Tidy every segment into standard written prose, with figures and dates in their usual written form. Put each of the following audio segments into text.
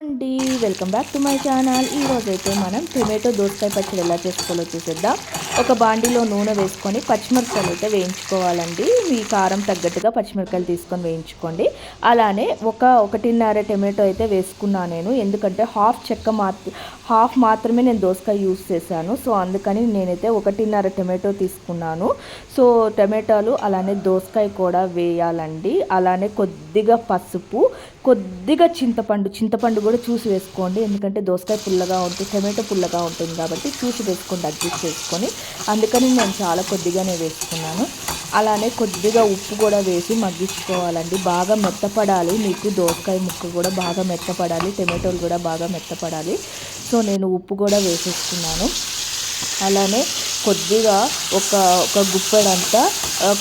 అండి welcome back to my channel. ఈరోజైతే మనం టొమాటో దోసకాయ పచ్చడి ఎలా చేసుకోవాలో చూసేద్దాం. ఒక బాండిలో నూనె వేసుకొని పచ్చిమిరపకాయలు అయితే వేయించుకోవాలండి. మీ కారం తగ్గట్టుగా పచ్చిమిరపకాయలు తీసుకొని వేయించుకోండి. అలానే ఒకటిన్నర టొమాటో అయితే వేసుకున్నాను నేను, ఎందుకంటే హాఫ్ మాత్రమే నేను దోసకాయ యూస్ చేశాను. సో అందుకని నేనైతే ఒకటిన్నర టొమాటో తీసుకున్నాను. సో టొమాటోలు అలానే దోసకాయ కూడా వేయాలండి. అలానే కొద్దిగా పసుపు, కొద్దిగా చింతపండు కూడా చూసి వేసుకోండి, ఎందుకంటే దోసకాయ పుల్లగా ఉంటుంది, టమాటో పుల్లగా ఉంటుంది కాబట్టి చూసి వేసుకోండి, అడ్జస్ట్ చేసుకొని. అందుకని నేను చాలా కొద్దిగానే వేసుకున్నాను. అలానే కొద్దిగా ఉప్పు కూడా వేసి మగ్గించుకోవాలండి. బాగా మెత్తపడాలి, మీకు దోసకాయ ముక్క కూడా బాగా మెత్తపడాలి, టమాటోలు కూడా బాగా మెత్తపడాలి. సో నేను ఉప్పు కూడా వేసేసుకున్నాను. అలానే కొద్దిగా ఒక గుప్పెడంతా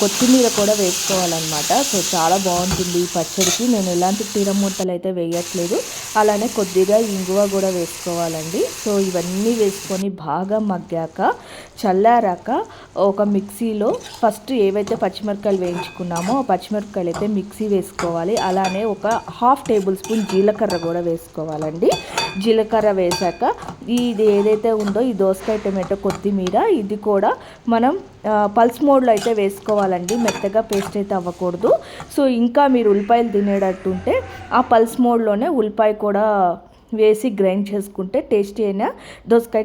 కొత్తిమీర కూడా వేసుకోవాలన్నమాట. సో చాలా బాగుంటుంది ఈ పచ్చడికి. నేను ఎలాంటి తీరమూతలు అయితే వేయట్లేదు. అలానే కొద్దిగా ఇంగువ కూడా వేసుకోవాలండి. సో ఇవన్నీ వేసుకొని బాగా మగ్గాక చల్లారాక ఒక మిక్సీలో ఫస్ట్ ఏవైతే పచ్చిమిరపకాయలు వేయించుకున్నామో ఆ పచ్చిమిరపకాయలు అయితే మిక్సీ వేసుకోవాలి. అలానే ఒక హాఫ్ టేబుల్ స్పూన్ జీలకర్ర కూడా వేసుకోవాలండి. జీలకర్ర వేసాక ఇది ఏదైతే ఉందో ఈ దోసకాయ టమాటో కొత్తిమీర ఇది కూడా మనం పల్స్ మోడ్లో అయితే వేసుకోవాలండి. మెత్తగా పేస్ట్ అయితే అవ్వకూడదు. సో ఇంకా మీరు ఉల్లిపాయలు తినేటట్టుంటే ఆ పల్స్ మోడ్లోనే ఉల్లిపాయ కూడా వేసి గ్రైండ్ చేసుకుంటే టేస్టీ అయిన దోసకాయ